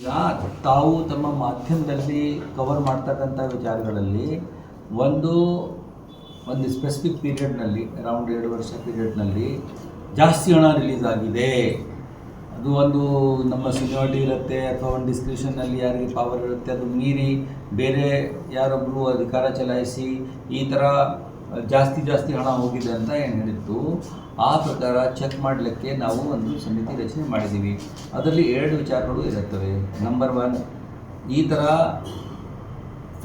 ಈಗ ತಾವು ತಮ್ಮ ಮಾಧ್ಯಮದಲ್ಲಿ ಕವರ್ ಮಾಡ್ತಕ್ಕಂಥ ವಿಚಾರಗಳಲ್ಲಿ ಒಂದು ಸ್ಪೆಸಿಫಿಕ್ ಪೀರಿಯಡ್ನಲ್ಲಿ ಅರೌಂಡ್ 2 ವರ್ಷ ಪೀರಿಯಡ್ನಲ್ಲಿ ಜಾಸ್ತಿ ಹಣ ರಿಲೀಸ್ ಆಗಿದೆ, ಅದು ಒಂದು ನಮ್ಮ ಸೀನಿಯಾರಿಟಿ ಇರುತ್ತೆ ಅಥವಾ ಒಂದು ಡಿಸ್ಕ್ರಿಷನ್ನಲ್ಲಿ ಯಾರಿಗೆ ಪವರ್ ಇರುತ್ತೆ ಅದು ಮೀರಿ ಬೇರೆ ಯಾರೊಬ್ಬರು ಅಧಿಕಾರ ಚಲಾಯಿಸಿ ಈ ಥರ ಜಾಸ್ತಿ ಹಣ ಹೋಗಿದೆ ಅಂತ ಏನು ಹೇಳಿತ್ತು, ಆ ಪ್ರಕಾರ ಚೆಕ್ ಮಾಡಲಿಕ್ಕೆ ನಾವು ಒಂದು ಸಮಿತಿ ರಚನೆ ಮಾಡಿದ್ದೀವಿ. ಅದರಲ್ಲಿ 2 ವಿಚಾರಗಳು ಇರುತ್ತವೆ. ನಂಬರ್ 1, ಈ ಥರ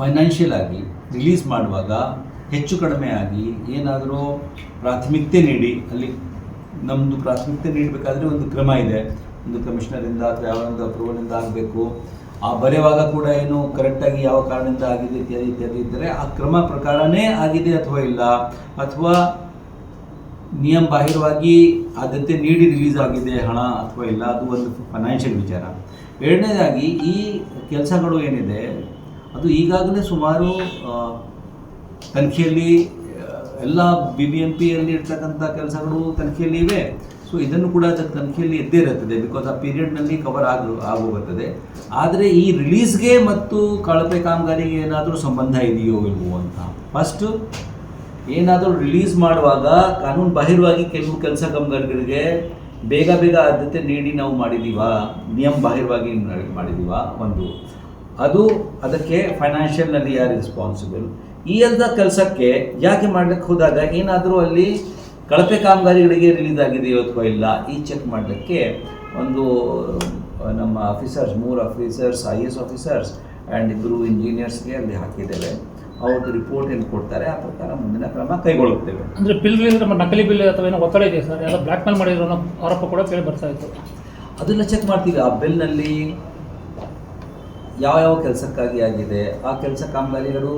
ಫೈನಾನ್ಷಿಯಲ್ ಆಗಿ ರಿಲೀಸ್ ಮಾಡುವಾಗ ಹೆಚ್ಚು ಕಡಿಮೆ ಆಗಿ ಏನಾದರೂ ಪ್ರಾಥಮಿಕತೆ ನೀಡಿ, ಅಲ್ಲಿ ನಮ್ಮದು ಪ್ರಾಥಮಿಕತೆ ನೀಡಬೇಕಾದ್ರೆ ಒಂದು ಕ್ರಮ ಇದೆ, ಒಂದು ಕಮಿಷನರಿಂದ ಅಥವಾ ಯಾವ ಒಂದು ಅಪ್ರೂವಲಿಂದ ಆಗಬೇಕು. ಆ ಬರೆಯುವಾಗ ಕೂಡ ಏನು ಕರೆಕ್ಟಾಗಿ ಯಾವ ಕಾರಣದಿಂದ ಆಗಿದೆ ಇತ್ಯಾದಿ ಇದ್ದರೆ ಆ ಕ್ರಮ ಪ್ರಕಾರನೇ ಆಗಿದೆ ಅಥವಾ ಇಲ್ಲ, ಅಥವಾ ನಿಯಮ ಬಾಹಿರವಾಗಿ ಆದ್ಯತೆ ನೀಡಿ ರಿಲೀಸ್ ಆಗಿದೆ ಹಣ ಅಥವಾ ಇಲ್ಲ, ಅದು ಒಂದು ಫೈನಾನ್ಷಿಯಲ್ ವಿಚಾರ. 2ನೇದಾಗಿ ಈ ಕೆಲಸಗಳು ಏನಿದೆ ಅದು ಈಗಾಗಲೇ ಸುಮಾರು ತನಿಖೆಯಲ್ಲಿ ಎಲ್ಲ BBMPಯಲ್ಲಿ ಇರ್ತಕ್ಕಂಥ ಕೆಲಸಗಳು ತನಿಖೆಯಲ್ಲಿ ಇವೆ. ಸೊ ಇದನ್ನು ಕೂಡ ತನಿಖೆಯಲ್ಲಿ ಇದ್ದೇ ಇರುತ್ತದೆ, ಬಿಕಾಸ್ ಆ ಪೀರಿಯಡ್ನಲ್ಲಿ ಕವರ್ ಆಗೋಗುತ್ತದೆ. ಆದರೆ ಈ ರಿಲೀಸ್ಗೆ ಮತ್ತು ಕಳಪೆ ಕಾಮಗಾರಿಗೆ ಏನಾದರೂ ಸಂಬಂಧ ಇದೆಯೋ ಇಲ್ವೋ ಅಂತ. ಫಸ್ಟು ಏನಾದರೂ ರಿಲೀಸ್ ಮಾಡುವಾಗ ಕಾನೂನು ಬಾಹಿರವಾಗಿ ಕೆಲವು ಕೆಲಸ ಕಾಮಗಾರಿಗಳಿಗೆ ಬೇಗ ಆದ್ಯತೆ ನೀಡಿ ನಾವು ಮಾಡಿದ್ದೀವಾ, ನಿಯಮ ಬಾಹಿರವಾಗಿ ಮಾಡಿದ್ದೀವಾ ಒಂದು, ಅದು ಅದಕ್ಕೆ ಫೈನಾನ್ಷಿಯಲ್ನಲ್ಲಿ ಯಾರು ರೆಸ್ಪಾನ್ಸಿಬಲ್. ಈ ಎಲ್ಲ ಕೆಲಸಕ್ಕೆ ಯಾಕೆ ಮಾಡಲಿಕ್ಕೆ ಹೋದಾಗ ಏನಾದರೂ ಅಲ್ಲಿ ಕಳಪೆ ಕಾಮಗಾರಿಗಳಿಗೆ ರಿಲೀಸ್ ಆಗಿದೆಯೋ ಅಥವಾ ಇಲ್ಲ ಈ ಚೆಕ್ ಮಾಡಲಿಕ್ಕೆ ಒಂದು ನಮ್ಮ officers 3 officers IAS officers and 2 ಇಂಜಿನಿಯರ್ಸ್ಗೆ ಅಲ್ಲಿ ಹಾಕಿದ್ದೇವೆ. ಅವ್ರದ್ದು ರಿಪೋರ್ಟ್ ಏನು ಕೊಡ್ತಾರೆ ಆ ಪ್ರಕಾರ ಮುಂದಿನ ಕ್ರಮ ಕೈಗೊಳ್ಳುತ್ತೇವೆ. ಅಂದರೆ ಬಿಲ್ಗಳಿಂದ ನಮ್ಮ ನಕಲಿ ಬಿಲ್ ಅಥವಾ ಏನೋ ಒತ್ತಡ ಇದೆ ಸರ್, ಎಲ್ಲ ಬ್ಲ್ಯಾಕ್ ಮೇಲ್ ಮಾಡಿರೋ ಆರೋಪ ಕೂಡ ಕೇಳಿ ಬರ್ತಾ ಇತ್ತು. ಅದೆಲ್ಲ ಚೆಕ್ ಮಾಡ್ತೀವಿ. ಆ ಬಿಲ್ನಲ್ಲಿ ಯಾವ ಕೆಲಸಕ್ಕಾಗಿ ಆಗಿದೆ, ಆ ಕೆಲಸ ಕಾಮಗಾರಿಗಳು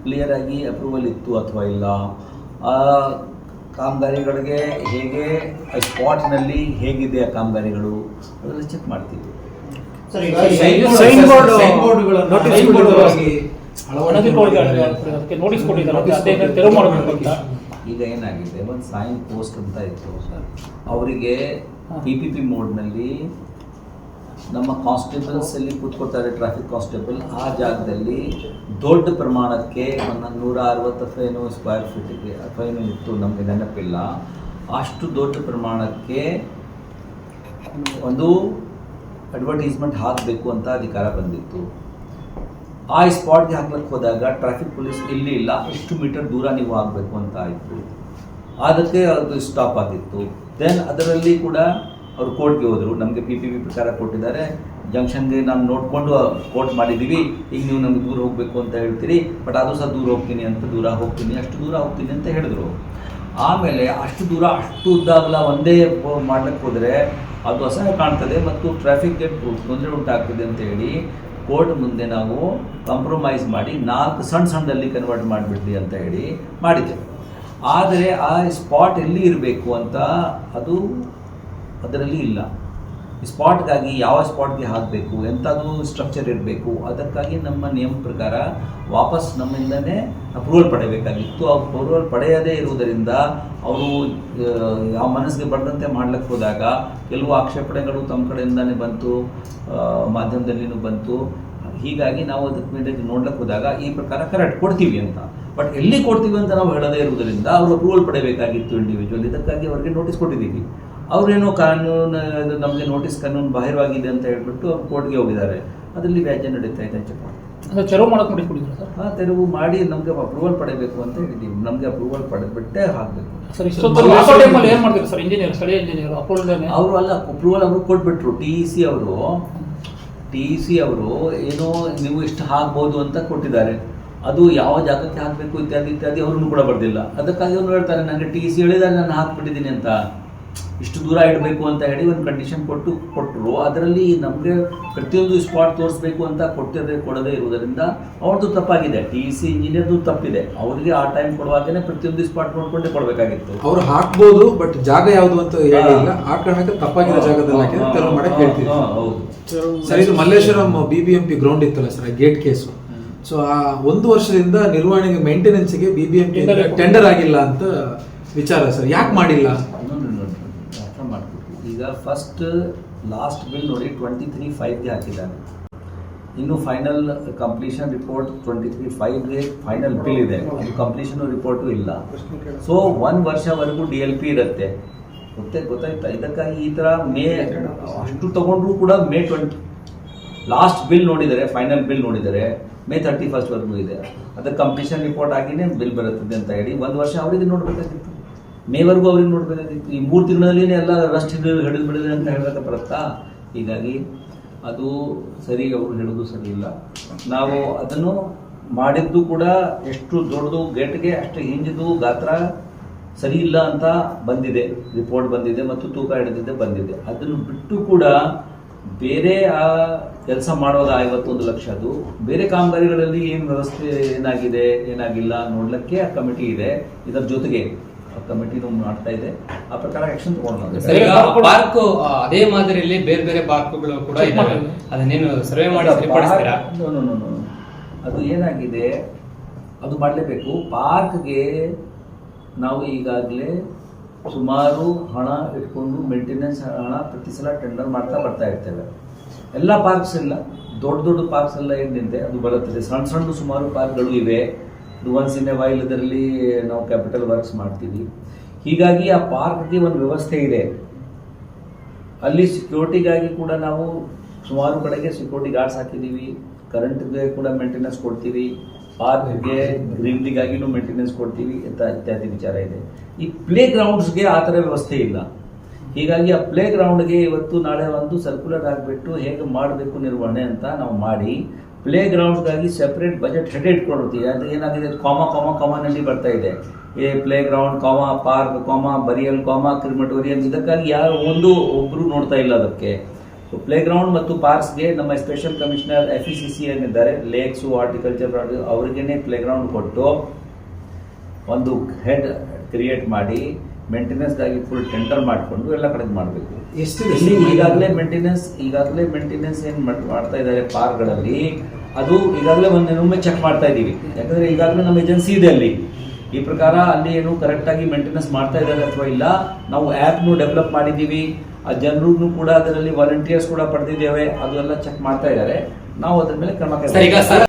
ಕ್ಲಿಯರ್ ಆಗಿ ಅಪ್ರೂವಲ್ ಇತ್ತು ಅಥವಾ ಇಲ್ಲ, ಆ ಕಾಮಗಾರಿಗಳಿಗೆ ಹೇಗೆ ಸ್ಪಾಟ್ನಲ್ಲಿ ಹೇಗಿದೆ ಆ ಕಾಮಗಾರಿಗಳು, ಅದೆಲ್ಲ ಚೆಕ್ ಮಾಡ್ತೀವಿ. ಈಗ ಏನಾಗಿದೆ, ಒಂದು ಸೈನ್ ಪೋಸ್ಟ್ ಅಂತ ಇತ್ತು ಸರ್, ಅವರಿಗೆ PPP ಮೋಡ್ನಲ್ಲಿ ನಮ್ಮ ಕಾನ್ಸ್ಟೇಬಲ್ಸ್ ಅಲ್ಲಿ ಕೂತ್ಕೊಳ್ತಾರೆ, ಟ್ರಾಫಿಕ್ ಕಾನ್ಸ್ಟೇಬಲ್, ಆ ಜಾಗದಲ್ಲಿ ದೊಡ್ಡ ಪ್ರಮಾಣಕ್ಕೆ 160 ಫೇನು ಸ್ಕ್ವೇರ್ ಫೀಟಿಗೆ ಫೈನು ಇತ್ತು, ನಮಗೆ ನೆನಪಿಲ್ಲ. ಅಷ್ಟು ದೊಡ್ಡ ಪ್ರಮಾಣಕ್ಕೆ ಒಂದು ಅಡ್ವರ್ಟೈಸ್ಮೆಂಟ್ ಹಾಕಬೇಕು ಅಂತ ಅಧಿಕಾರ ಬಂದಿತ್ತು. ಆ ಸ್ಪಾಟ್ಗೆ ಹಾಕ್ಲಿಕ್ಕೆ ಹೋದಾಗ ಟ್ರಾಫಿಕ್ ಪೊಲೀಸ್ ಇಲ್ಲಿ ಇಲ್ಲ, ಇಷ್ಟು ಮೀಟರ್ ದೂರ ನೀವು ಆಗಬೇಕು ಅಂತ ಆಯಿತು. ಅದಕ್ಕೆ ಅದು ಸ್ಟಾಪ್ ಆಗಿತ್ತು. ದೆನ್ ಅದರಲ್ಲಿ ಕೂಡ ಅವರು ಕೋರ್ಟ್ಗೆ ಹೋದರು, ನಮಗೆ PPP ಪ್ರಕಾರ ಕೊಟ್ಟಿದ್ದಾರೆ, ಜಂಕ್ಷನ್ಗೆ ನಾನು ನೋಡಿಕೊಂಡು ಕೋರ್ಟ್ ಮಾಡಿದ್ದೀವಿ, ಈಗ ನೀವು ನಮಗೆ ದೂರ ಹೋಗಬೇಕು ಅಂತ ಹೇಳ್ತೀರಿ, ಬಟ್ ಅದು ಸಹ ದೂರ ಹೋಗ್ತೀನಿ ಅಷ್ಟು ದೂರ ಹೋಗ್ತೀನಿ ಅಂತ ಹೇಳಿದ್ರು. ಆಮೇಲೆ ಅಷ್ಟು ಉದ್ದಾಗಲ ಒಂದೇ ಮಾಡ್ಲಿಕ್ಕೆ ಹೋದರೆ ಅದು ಅಸಹ್ಯ ಕಾಣ್ತದೆ ಮತ್ತು ಟ್ರಾಫಿಕ್ಗೆ ತೊಂದರೆ ಉಂಟಾಗ್ತದೆ ಅಂತ ಹೇಳಿ ಕೋರ್ಟ್ ಮುಂದೆ ನಾವು ಕಾಂಪ್ರಮೈಸ್ ಮಾಡಿ 4 ಸಣ್ಣದಲ್ಲಿ ಕನ್ವರ್ಟ್ ಮಾಡಿಬಿಡ್ಲಿ ಅಂತ ಹೇಳಿ ಮಾಡಿದ್ದೇವೆ. ಆದರೆ ಆ ಸ್ಪಾಟ್ ಎಲ್ಲಿ ಇರಬೇಕು ಅಂತ ಅದು ಅದರಲ್ಲಿ ಇಲ್ಲ. ಸ್ಪಾಟ್ಗಾಗಿ ಯಾವ ಸ್ಪಾಟ್ಗೆ ಹಾಕಬೇಕು, ಎಂಥದ್ದು ಸ್ಟ್ರಕ್ಚರ್ ಇರಬೇಕು, ಅದಕ್ಕಾಗಿ ನಮ್ಮ ನಿಯಮ ಪ್ರಕಾರ ವಾಪಸ್ ನಮ್ಮಿಂದನೇ ಅಪ್ರೂವಲ್ ಪಡೆಯಬೇಕಾಗಿತ್ತು. ಅಪ್ರೂವಲ್ ಪಡೆಯದೇ ಇರುವುದರಿಂದ ಅವರು ಯಾವ ಮನಸ್ಸಿಗೆ ಬರೆದಂತೆ ಮಾಡ್ಲಿಕ್ಕೆ ಹೋದಾಗ ಕೆಲವು ಆಕ್ಷೇಪಣೆಗಳು ತಮ್ಮ ಕಡೆಯಿಂದನೇ ಬಂತು, ಮಾಧ್ಯಮದಲ್ಲಿನೂ ಬಂತು. ಹೀಗಾಗಿ ನಾವು ಅದಕ್ಕೆ ಮೇಲೆ ನೋಡ್ಲಿಕ್ಕೆ ಹೋದಾಗ ಈ ಪ್ರಕಾರ ಕರೆಕ್ಟ್ ಕೊಡ್ತೀವಿ ಅಂತ, ಬಟ್ ಎಲ್ಲಿ ಕೊಡ್ತೀವಿ ಅಂತ ನಾವು ಹೇಳದೇ ಇರುವುದರಿಂದ ಅವರು ಅಪ್ರೂವಲ್ ಪಡೆಯಬೇಕಾಗಿತ್ತು ಇಂಡಿವಿಜುವಲ್. ಇದಕ್ಕಾಗಿ ಅವರಿಗೆ ನೋಟಿಸ್ ಕೊಟ್ಟಿದ್ದೀವಿ. ಅವರೇನೋ ಕಾನೂನು ನಮಗೆ ನೋಟಿಸ್ ಕಾನೂನು ಬಾಹಿರವಾಗಿದೆ ಅಂತ ಹೇಳ್ಬಿಟ್ಟು ಕೋರ್ಟ್ಗೆ ಹೋಗಿದ್ದಾರೆ. ಅದರಲ್ಲಿ ವ್ಯಾಜ್ಯ ನಡೀತಾ ಇದೆ. ತೆರವು ಮಾಡೋಕೆ ನೋಟಿಸ್ ಕೊಟ್ಟಿದ್ದೀರಾ ಸರ್? ಹಾಂ, ತೆರವು ಮಾಡಿ ನಮಗೆ ಅಪ್ರೂವಲ್ ಪಡೆಯಬೇಕು ಅಂತ ಹೇಳಿದ್ದೀವಿ. ನಮಗೆ ಅಪ್ರೂವಲ್ ಪಡೆದ್ಬಿಟ್ಟೆ ಹಾಕಬೇಕು ಸರ್. ಏನು ಮಾಡ್ತೀವಿ ಸರ್ ಇಂಜಿನಿಯರ್, ಸ್ಥಳೀಯ ಇಂಜಿನಿಯರ್ ಅವರು ಅಲ್ಲ, ಅಪ್ರೂವಲ್ ಅವರು ಕೊಟ್ಬಿಟ್ರು. TEC ಅವರು ಏನೋ ನೀವು ಇಷ್ಟು ಹಾಕ್ಬೋದು ಅಂತ ಕೊಟ್ಟಿದ್ದಾರೆ, ಅದು ಯಾವ ಜಾಗಕ್ಕೆ ಹಾಕಬೇಕು ಇತ್ಯಾದಿ ಅವ್ರನ್ನೂ ಕೂಡ ಬರ್ದಿಲ್ಲ. ಅದಕ್ಕಾಗಿ ಅವ್ರು ಹೇಳ್ತಾರೆ ನನಗೆ TEC ಹೇಳಿದ್ದಾರೆ ನಾನು ಹಾಕ್ಬಿಟ್ಟಿದ್ದೀನಿ ಅಂತ, ಇಷ್ಟು ದೂರ ಇಡಬೇಕು ಅಂತ ಹೇಳಿ ಒಂದು ಕಂಡೀಷನ್ ಕೊಟ್ಟರು. ಅದರಲ್ಲಿ ನಮಗೆ ಪ್ರತಿಯೊಂದು ಸ್ಪಾಟ್ ತೋರಿಸ್ಬೇಕು ಅಂತ ಕೊಡದೇ ಇರುವುದರಿಂದ ಅವ್ರದ್ದು ತಪ್ಪಾಗಿದೆ. TEC ಇಂಜಿನಿಯರ್ದು ತಪ್ಪಿದೆ. ಅವರಿಗೆ ಆ ಟೈಮ್ ಕೊಡುವಾಗಲೇ ಪ್ರತಿಯೊಂದು ಸ್ಪಾಟ್ ನೋಡ್ಕೊಂಡೇ ಕೊಡಬೇಕಾಗಿತ್ತು. ಅವ್ರು ಹಾಕ್ಬೋದು, ಬಟ್ ಜಾಗ ಯಾವುದು ಅಂತ ಹೇಳಿಲ್ಲ. ಆ ಕಾರಣಕ್ಕೆ ತಪ್ಪಾಗಿರೋ ಜಾಗದಲ್ಲಿ ಹಾಕಿದ್ರೆ ತೆರವು ಮಾಡಕ್ಕೆ ಹೇಳ್ತೀವಿ. ಹೌದು ಸರ್, ಇದು ಮಲ್ಲೇಶ್ವರಂ BBMP ಗ್ರೌಂಡ್ ಇತ್ತಲ್ಲ ಸರ್, ಗೇಟ್ ಕೇಸು. ಸೊ ಆ 1 ವರ್ಷದಿಂದ ನಿರ್ವಹಣೆಗೆ ಮೇಂಟೆನೆನ್ಸ್ಗೆ BBMP ಟೆಂಡರ್ ಆಗಿಲ್ಲ ಅಂತ ವಿಚಾರ ಸರ್. ಯಾಕೆ ಮಾಡಿಲ್ಲ? ಈಗ ಫಸ್ಟ್ ಲಾಸ್ಟ್ ಬಿಲ್ ನೋಡಿ 23/5ಗೆ ಹಾಕಿದ್ದಾರೆ. ಇನ್ನು ಫೈನಲ್ ಕಂಪ್ಲೀಷನ್ ರಿಪೋರ್ಟ್ 23/5ಗೆ ಫೈನಲ್ ಬಿಲ್ ಇದೆ, ಅದು ಕಂಪ್ಲೀಷನ್ ರಿಪೋರ್ಟು ಇಲ್ಲ. ಸೊ 1 ವರ್ಷವರೆಗೂ DLP ಇರುತ್ತೆ. ಗೊತ್ತಾಯ್ತಾ? ಇದಕ್ಕಾಗಿ ಈ ತರ ಅಷ್ಟು ತಗೊಂಡ್ರು ಕೂಡ May 20 ಲಾಸ್ಟ್ ಬಿಲ್ ನೋಡಿದರೆ, ಫೈನಲ್ ಬಿಲ್ ನೋಡಿದರೆ May 31 ವರೆಗೂ ಇದೆ. ಅದಕ್ಕೆ ಕಂಪ್ಲೀಷನ್ ರಿಪೋರ್ಟ್ ಆಗಿನೇ ಬಿಲ್ ಬರುತ್ತದೆ ಅಂತ ಹೇಳಿ 1 ವರ್ಷ ಅವರಿಗೆ ನೋಡ್ಬೇಕಾಗಿತ್ತು, ಮೇವರೆಗೂ ಅವ್ರಿಗೆ ನೋಡ್ಬೇಕಾಗಿತ್ತು. ಈ 3 ತಿಂಗಳಲ್ಲಿ ಎಲ್ಲ ರಸ್ಟ್ ಹಿಡಿದು ಬಿಡಿದೆ ಅಂತ ಹೇಳಕ್ಕೆ ಬರುತ್ತಾ? ಹೀಗಾಗಿ ಅದು ಸರಿ, ಅವರು ಹೇಳೋದು ಸರಿ ಇಲ್ಲ. ನಾವು ಅದನ್ನು ಮಾಡಿದ್ದು ಕೂಡ ಎಷ್ಟು ದೊಡ್ಡದು ಗೇಟ್ಗೆ ಅಷ್ಟು ಹಿಂಜಿದು ಗಾತ್ರ ಸರಿ ಇಲ್ಲ ಅಂತ ಬಂದಿದೆ, ರಿಪೋರ್ಟ್ ಬಂದಿದೆ ಮತ್ತು ತೂಕ ಹಿಡಿದಿದ್ದೆ ಬಂದಿದೆ. ಅದನ್ನು ಬಿಟ್ಟು ಕೂಡ ಬೇರೆ ಆ ಕೆಲಸ ಮಾಡುವಾಗ 51 ಲಕ್ಷ, ಅದು ಬೇರೆ ಕಾಮಗಾರಿಗಳಲ್ಲಿ ಏನು ವ್ಯವಸ್ಥೆ ಏನಾಗಿದೆ ಏನಾಗಿಲ್ಲ ನೋಡ್ಲಿಕ್ಕೆ ಆ ಕಮಿಟಿ ಇದೆ. ಇದರ ಜೊತೆಗೆ ಕಮಿಟಿ ಮಾಡ್ತಾ ಇದೆ, ಆ ಪ್ರಕಾರ ಆಕ್ಷನ್ ತಗೊಂಡು ಪಾರ್ಕ್ ಅದೇ ಮಾದರಿಯಲ್ಲಿ ಬೇರೆ ಬೇರೆ ಪಾರ್ಕ್ಗಳು ಕೂಡ ಇದ್ದಾವೆ, ಅದನ್ನೇನು ಸರ್ವೆ ಮಾಡಿ ಸರಿಪಡಿಸ್ತೀರಾ? ಅದು ಏನಾಗಿದೆ ಅದು ಮಾಡಲೇಬೇಕು. ಪಾರ್ಕ್ಗೆ ನಾವು ಈಗಾಗಲೇ ಸುಮಾರು ಹಣ ಇಟ್ಕೊಂಡು ಮೇಂಟೆನೆನ್ಸ್ ಹಣ ಪ್ರತಿ ಸಲ ಟೆಂಡರ್ ಮಾಡ್ತಾ ಬರ್ತಾ ಇರ್ತೇವೆ. ಎಲ್ಲ ಪಾರ್ಕ್ಸ್ ಇಲ್ಲ, ದೊಡ್ಡ ದೊಡ್ಡ ಪಾರ್ಕ್ಸ್ ಎಲ್ಲ ಏನಿದೆ ಅದು ಬರುತ್ತದೆ. ಸಣ್ಣ ಸಣ್ಣ ಸುಮಾರು ಪಾರ್ಕ್ಗಳು ಇವೆ. ಒನ್ಸ್ ಇನ್ ಎ ವೈಲ್ ಇದರಲ್ಲಿ ನಾವು ಕ್ಯಾಪಿಟಲ್ ವರ್ಕ್ಸ್ ಮಾಡ್ತೀವಿ. ಹೀಗಾಗಿ ಆ ಪಾರ್ಕ್ಗೆ ಒಂದು ವ್ಯವಸ್ಥೆ ಇದೆ. ಅಲ್ಲಿ ಸೆಕ್ಯೂರಿಟಿಗಾಗಿ ಕೂಡ ನಾವು ಸುಮಾರು ಕಡೆಗೆ ಸೆಕ್ಯೂರಿಟಿ ಗಾರ್ಡ್ಸ್ ಹಾಕಿದ್ದೀವಿ. ಕರೆಂಟ್ಗೆ ಕೂಡ ಮೇಂಟೆನೆನ್ಸ್ ಕೊಡ್ತೀವಿ, ಪಾರ್ಕ್ಗೆ ಗ್ರೀನ್ರಿಗಾಗಿನೂ ಮೇಂಟೆನೆನ್ಸ್ ಕೊಡ್ತೀವಿ ಅಂತ ಇತ್ಯಾದಿ ವಿಚಾರ ಇದೆ. ಈ ಪ್ಲೇ ಗ್ರೌಂಡ್ಸ್ಗೆ ಆ ಥರ ವ್ಯವಸ್ಥೆ ಇಲ್ಲ. ಹೀಗಾಗಿ ಆ ಪ್ಲೇ ಗ್ರೌಂಡ್ಗೆ ಇವತ್ತು ನಾಳೆ ಒಂದು ಸರ್ಕ್ಯುಲರ್ ಆಗಿಬಿಟ್ಟು ಹೇಗೆ ಮಾಡಬೇಕು ನಿರ್ವಹಣೆ ಅಂತ ನಾವು ಮಾಡಿ ಪ್ಲೇ ಗ್ರೌಂಡ್ಸ್ಗಾಗಿ ಸೆಪರೇಟ್ ಬಜೆಟ್ ಹೆಡ್ ಇಟ್ಕೊಂಡಿರ್ತೀವಿ. ಅದು ಏನಾಗಿದೆ, ಕಾಮನಲ್ಲಿ ಬರ್ತಾ ಇದೆ. A playground comma park comma burial comma crematorium. ಇದಕ್ಕಾಗಿ ಯಾರು ಒಬ್ಬರು ನೋಡ್ತಾ ಇಲ್ಲ ಅದಕ್ಕೆ. ಸೊ ಪ್ಲೇ ಗ್ರೌಂಡ್ ಮತ್ತು ಪಾರ್ಕ್ಸ್ಗೆ ನಮ್ಮ ಸ್ಪೆಷಲ್ ಕಮಿಷನರ್ FECC ಏನಿದ್ದಾರೆ, ಲೇಕ್ಸು ಹಾರ್ಟಿಕಲ್ಚರ್ ಅವ್ರಿಗೇನೆ ಪ್ಲೇ ಗ್ರೌಂಡ್ ಕೊಟ್ಟು ಒಂದು ಹೆಡ್ ಕ್ರಿಯೇಟ್ ಮಾಡಿ ಮೇಂಟೆನೆನ್ಸ್ಗಾಗಿ ಫುಲ್ ಟೆಂಡರ್ ಮಾಡಿಕೊಂಡು ಎಲ್ಲ ಕಡೆ ಮಾಡಬೇಕು. ಈಗಾಗಲೇ ಮೇಂಟೆನೆನ್ಸ್ ಏನು ಮಾಡ್ತಾ ಇದ್ದಾರೆ ಪಾರ್ಕ್ಗಳಲ್ಲಿ, ಅದು ಈಗಾಗಲೇ ಒಂದೊಮ್ಮೆ ಚೆಕ್ ಮಾಡ್ತಾ ಇದ್ದೀವಿ. ಯಾಕಂದ್ರೆ ಈಗಾಗಲೇ ನಮ್ಮ ಏಜೆನ್ಸಿ ಇದೆ ಅಲ್ಲಿ, ಈ ಪ್ರಕಾರ ಅಲ್ಲಿ ಏನು ಕರೆಕ್ಟ್ ಆಗಿ ಮೇಂಟೆನೆನ್ಸ್ ಮಾಡ್ತಾ ಇದ್ದಾರೆ ಅಥವಾ ಇಲ್ಲ. ನಾವು ಆ್ಯಪ್ನು ಡೆವಲಪ್ ಮಾಡಿದ್ದೀವಿ, ಆ ಜನರು ಕೂಡ ಅದರಲ್ಲಿ ವಾಲಂಟಿಯರ್ಸ್ ಕೂಡ ಪಡೆದಿದ್ದೇವೆ, ಅದೆಲ್ಲ ಚೆಕ್ ಮಾಡ್ತಾ ಇದ್ದಾರೆ. ನಾವು ಅದ್ರ ಮೇಲೆ ಕ್ರಮ ಸರ್, ಈಗ